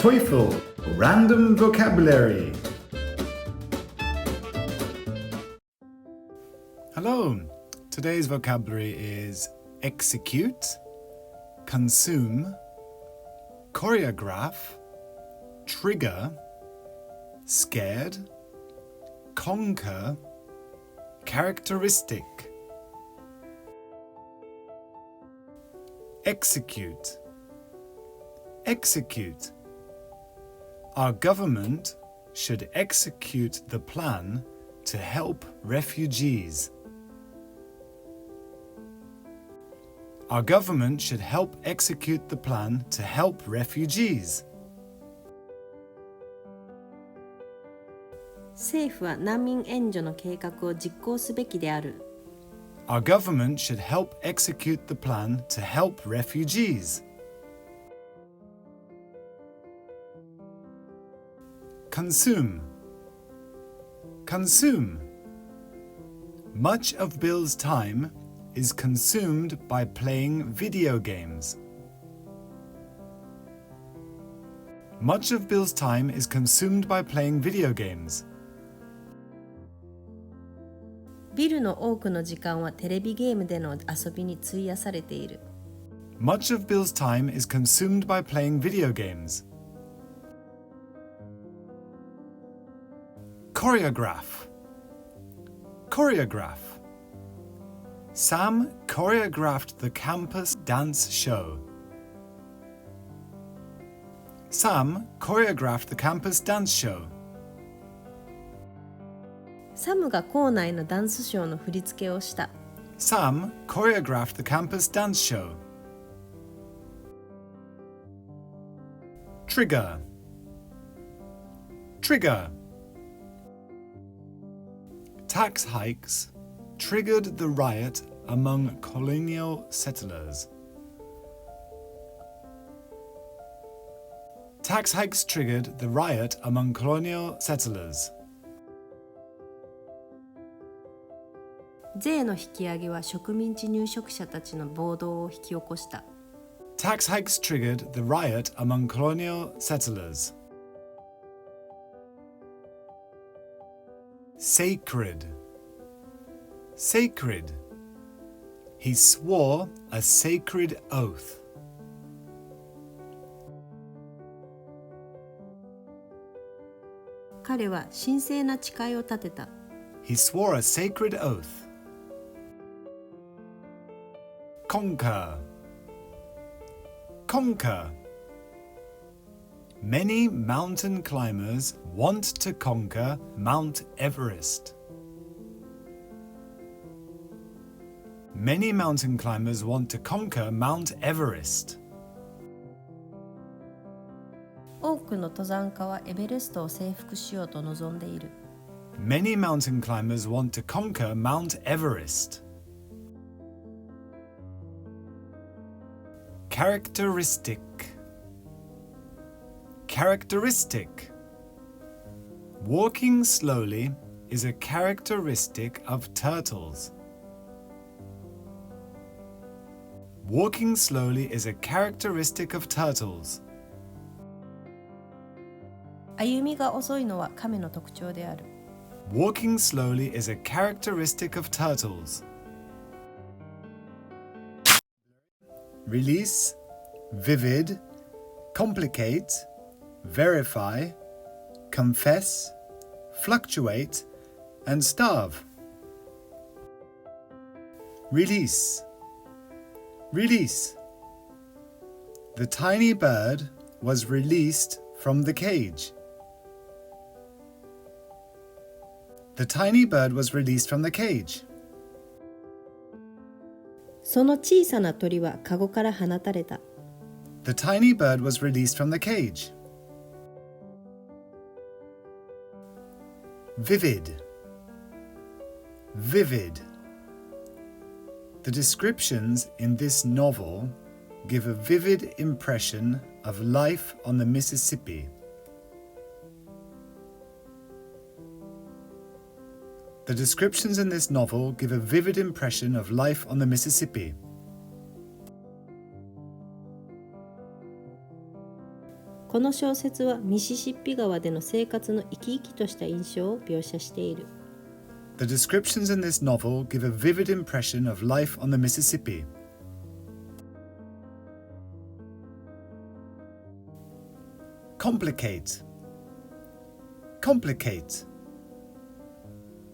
TOEFL Random Vocabulary. Hello, today's vocabulary is execute, consume, choreograph, trigger, scared, conquer, characteristic. Execute. Execute. Our government should execute the plan to help refugees. Our government should help execute the plan to help refugees. 政府は難民援助の計画を実行すべきである。Our government should help execute the plan to help refugees. Consume. Consume. Much of Bill's time is consumed by playing video games. Much of Bill's time is consumed by playing video games. ビルの多くの時間はテレビゲームでの遊びに費やされている。Much of Bill's time is consumed by playing video games. Choreograph. Choreograph. Sam choreographed the campus dance show. Sam choreographed the campus dance show. サムが校内のダンスショーの振り付けをした。Sam choreographed the campus dance show. Trigger. Trigger. Tax hikes triggered the riot among colonial settlers. Tax hikes triggered the riot among colonial settlers. 税の引き上げは植民地入植者たちの暴動を引き起こした。Tax hikes triggered the riot among colonial settlers. Sacred. Sacred. He swore a sacred oath.「彼は神聖な誓いを立てた。He swore a sacred oath. Conquer. Conquer. Many mountain climbers want to conquer Mount Everest. Many mountain climbers want to conquer Mount Everest. 多くの登山家はエベレストを征服しようと望んでいる。Many mountain climbers want to conquer Mount Everest. Characteristic. Characteristic. Walking slowly is a characteristic of turtles. Walking slowly is a characteristic of turtles. 歩みが遅いのは亀の特徴である。Walking slowly is a characteristic of turtles. Release, vivid, complicate, verify, confess, fluctuate, and starve. Release. Release. The tiny bird was released from the cage. The tiny bird was released from the cage. その小さな鳥はカゴから放たれた。The tiny bird was released from the cage. Vivid. Vivid. The descriptions in this novel give a vivid impression of life on the Mississippi. The descriptions in this novel give a vivid impression of life on the Mississippi. この小説はミシシッピ川での生活の生き生きとした印象を描写している。The descriptions in this novel give a vivid impression of life on the Mississippi. Complicate. Complicate.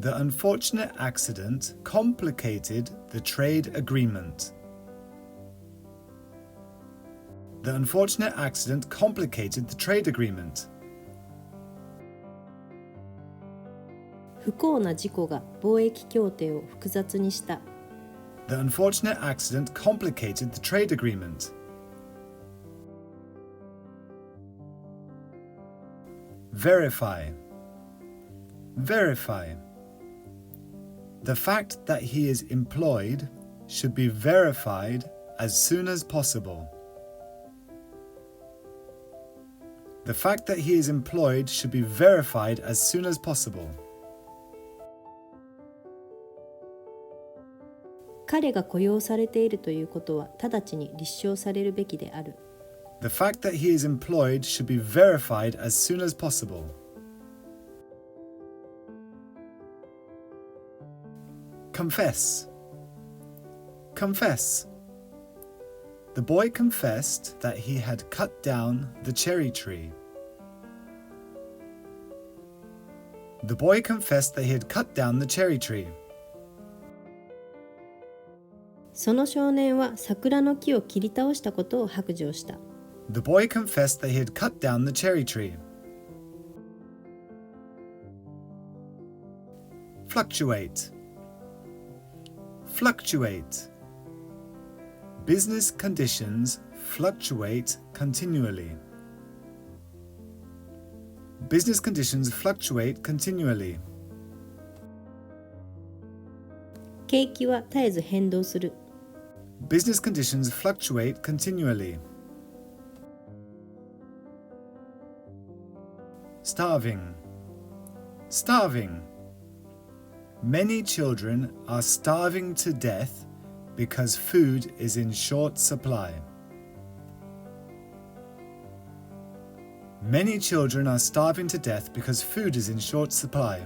The unfortunate accident complicated the trade agreement. The unfortunate accident complicated the trade agreement. 不幸な事故が貿易協定を複雑にした。The unfortunate accident complicated the trade agreement. Verify. Verify. The fact that he is employed should be verified as soon as possible. The fact that he is employed should be verified as soon as possible. 彼が雇用されているということは直ちに立証されるべきである。The fact that he is employed should be verified as soon as possible. Confess. Confess. The boy confessed that he had cut down the cherry tree. The boy confessed that he had cut down the cherry tree. その少年は桜の木を切り倒したことを白状した。The boy confessed that he had cut down the cherry tree. Fluctuate. Fluctuate. Business conditions fluctuate continually. Business conditions fluctuate continually. 景気は絶えず変動する。Business conditions fluctuate continually. Starving. Starving. Many children are starving to death because food is in short supply. Many children are starving to death because food is in short supply.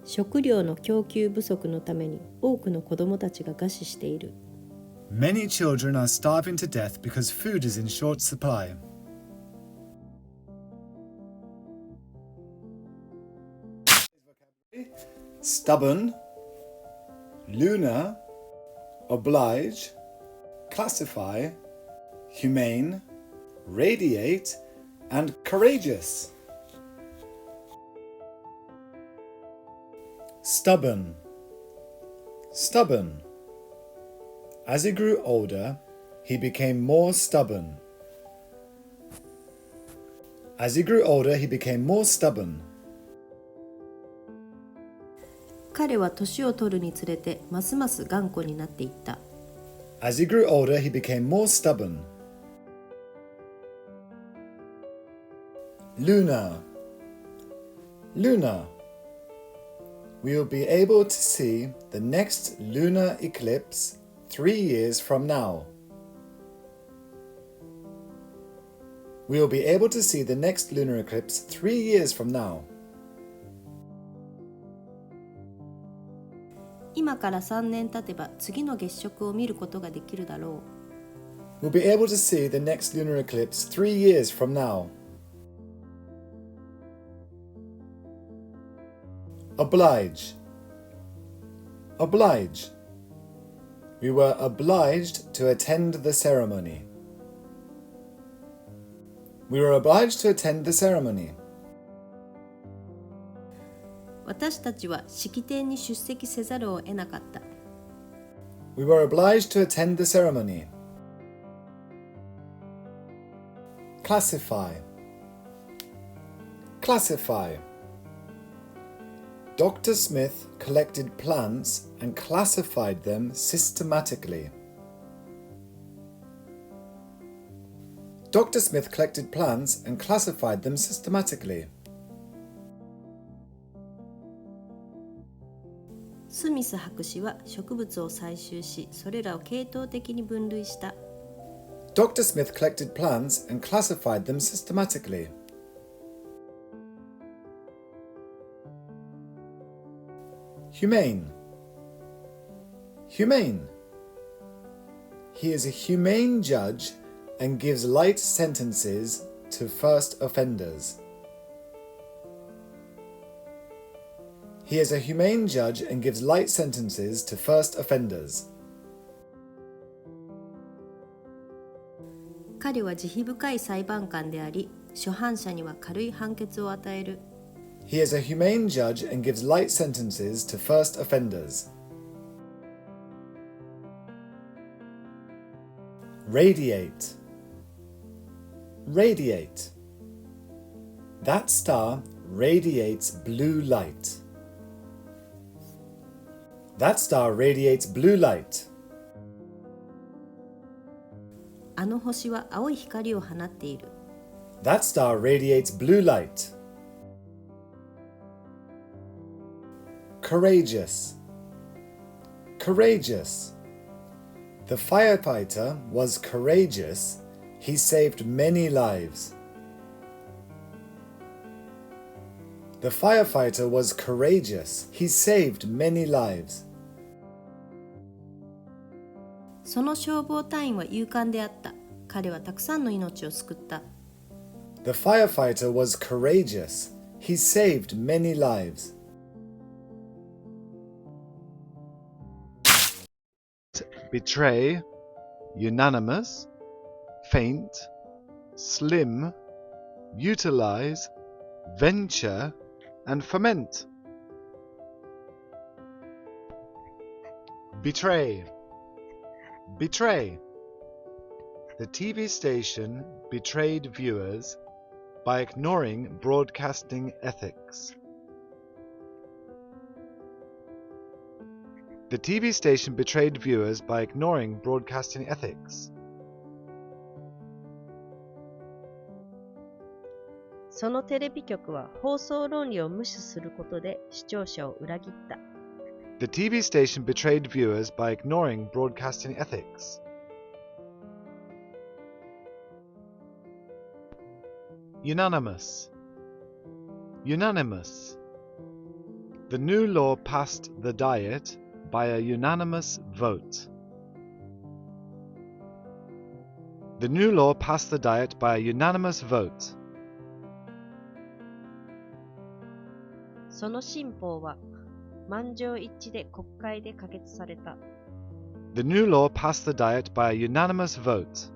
食料の供給不足のために多くの子どもたちが餓死している。Many children are starving to death because food is in short supply. Stubborn, lunar, oblige, classify, humane, radiate, and courageous. Stubborn. Stubborn. As he grew older, he became more stubborn. As he grew older, he became more stubborn. 彼は年を取るにつれてますます頑固になっていった。As he grew older, he became more stubborn. Lunar. Lunar. We will be able to see the next lunar eclipse 3 years from now. We will be able to see the next lunar eclipse 3 years from now. 今から3年経てば次の月食を見ることができるだろう。We'll be able to see the next lunar eclipse 3 years from now. Oblige. Oblige. We were obliged to attend the ceremony. We were obliged to attend the ceremony. 私たちは式典に出席せざるを得なかった。We were obliged to attend the ceremony. Classify. Classify. Dr. Smith collected plants and classified them systematically. Dr. Smith collected plants and classified them systematically. スミス博士は植物を採集し、それらを系統的に分類した。Dr. Smith collected plants and classified them systematically. Humane. Humane. He is a humane judge and gives light sentences to first offenders. He is a humane judge and gives light sentences to first offenders. 彼は慈悲深い裁判官であり、初犯者には軽い判決を与える。He is a humane judge and gives light sentences to first offenders. Radiate. Radiate. That star radiates blue light. That star radiates blue light. あの星は青い光を放っている。That star radiates blue light. Courageous. Courageous. The firefighter was courageous. He saved many lives. The firefighter was courageous. He saved many lives. その消防隊員は勇敢であった。彼はたくさんの命を救った。The firefighter was courageous. He saved many lives. Betray, unanimous, faint, slim, utilize, venture, and ferment. Betray. Betray. The TV station betrayed viewers by ignoring broadcasting ethics. The TV station betrayed viewers by ignoring broadcasting ethics. そのテレビ局は放送論理を無視することで視聴者を裏切った。The TV station betrayed viewers by ignoring broadcasting ethics. Unanimous. Unanimous. The new law passed the diet by a unanimous vote. The new law passed the diet by a unanimous vote. その新法は満場一致で国会で可決された。The new law passed the diet by a unanimous vote.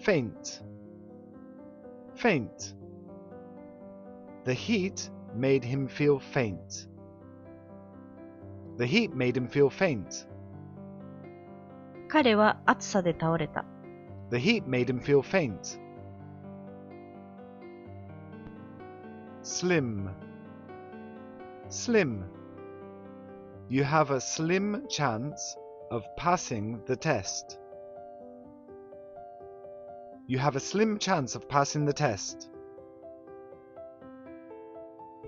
Faint. Faint. The heat made him feel faint. The heat made him feel faint. 彼は暑さで倒れた。The heat made him feel faint. Slim. Slim. You have a slim chance of passing the test. You have a slim chance of passing the test.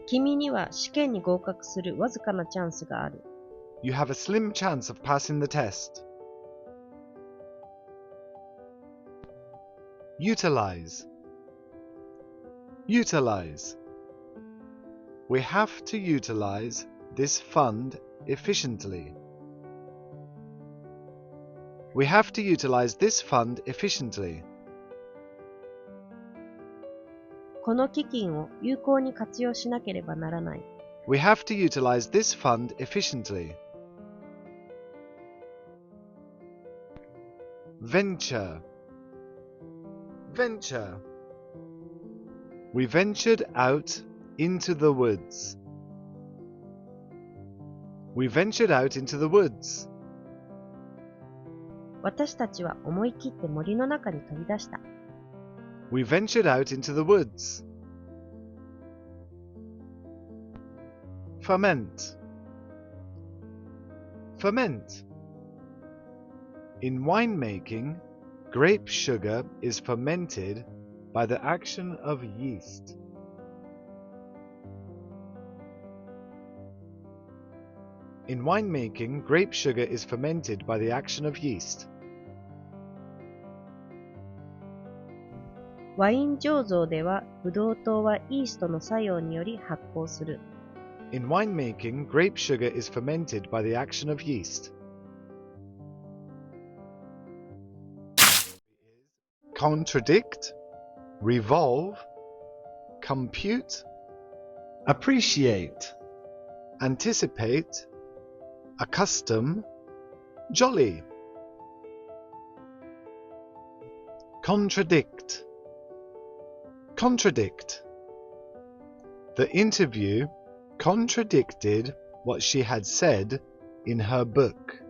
君には試験に合格するわずかなチャンスがある。You have a slim chance of passing the test. Utilize. Utilize. We have to utilize this fund efficiently. We have to utilize this fund efficiently. この基金を有効に活用しなければならない。We have to utilize this fund efficiently. Venture. Venture. We ventured out into the woods. We ventured out into the woods. 私たちは思い切って森の中に飛び出した。We ventured out into the woods. Ferment. Ferment. In winemaking, grape sugar is fermented by the action of yeast. In winemaking, grape sugar is fermented by the action of yeast. ワイン醸造では、ブドウ糖はイーストの作用により発酵する。In winemaking, grape sugar is fermented by the action of yeast. Contradict, revolve, compute, appreciate, anticipate, accustom, jolly. Contradict. Contradict. The interview contradicted what she had said in her book.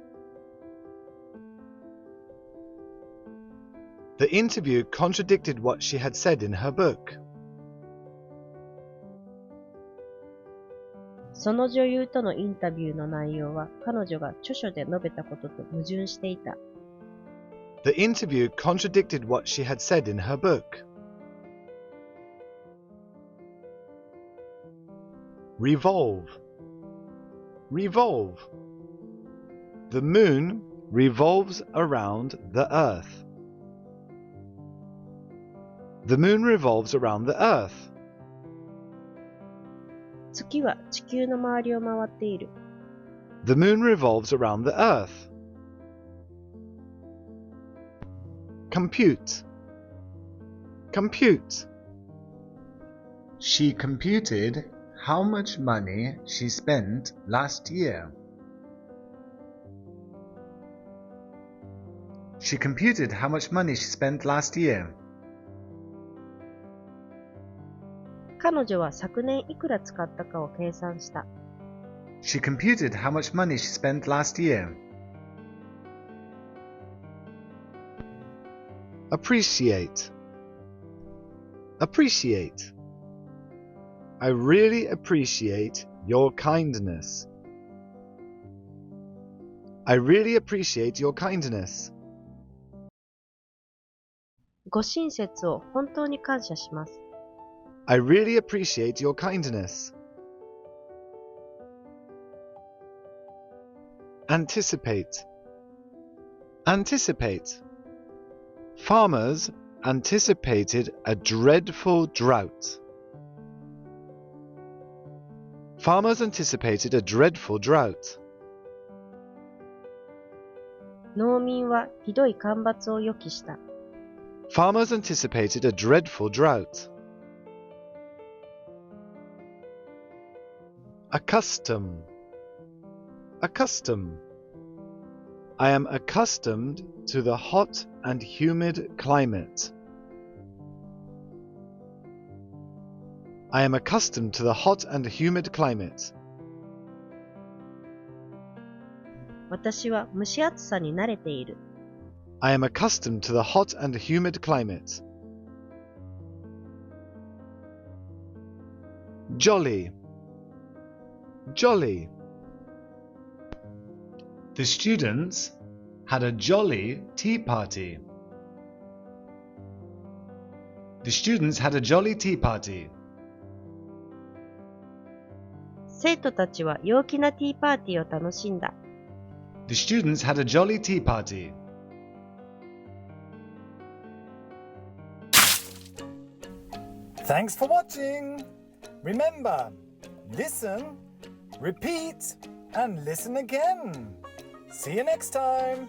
The interview contradicted what she had said in her book. その女優とのインタビューの内容は、彼女が著書で述べたことと矛盾していた。The interview contradicted what she had said in her book. Revolve. Revolve. The moon revolves around the earth. The moon revolves around the earth. 月は地球の周りを回っている。The moon revolves around the earth. Compute. Compute. She computed how much money she spent last year. She computed how much money she spent last year. 彼女は昨年いくら使ったかを計算した。She computed how much money she spent last year. Appreciate. Appreciate. I really appreciate your kindness. I really appreciate your kindness. ご親切を本当に感謝します。I really appreciate your kindness. Anticipate. Anticipate. Farmers anticipated a dreadful drought. Farmers anticipated a dreadful drought. 農民はひどい干ばつを予期した。Farmers anticipated a dreadful drought. Accustom. Accustom. I am accustomed to the hot and humid climate. I am accustomed to the hot and humid climate. 私は蒸し暑さに慣れている。I am accustomed to the hot and humid climate. Jolly. Jolly. The students had a jolly tea party. The students had a jolly tea party. 生徒たちは陽気なティーパーティーを楽しんだ。The students had a jolly tea party. Thanks for watching. Remember, listen, repeat, and listen again. See you next time.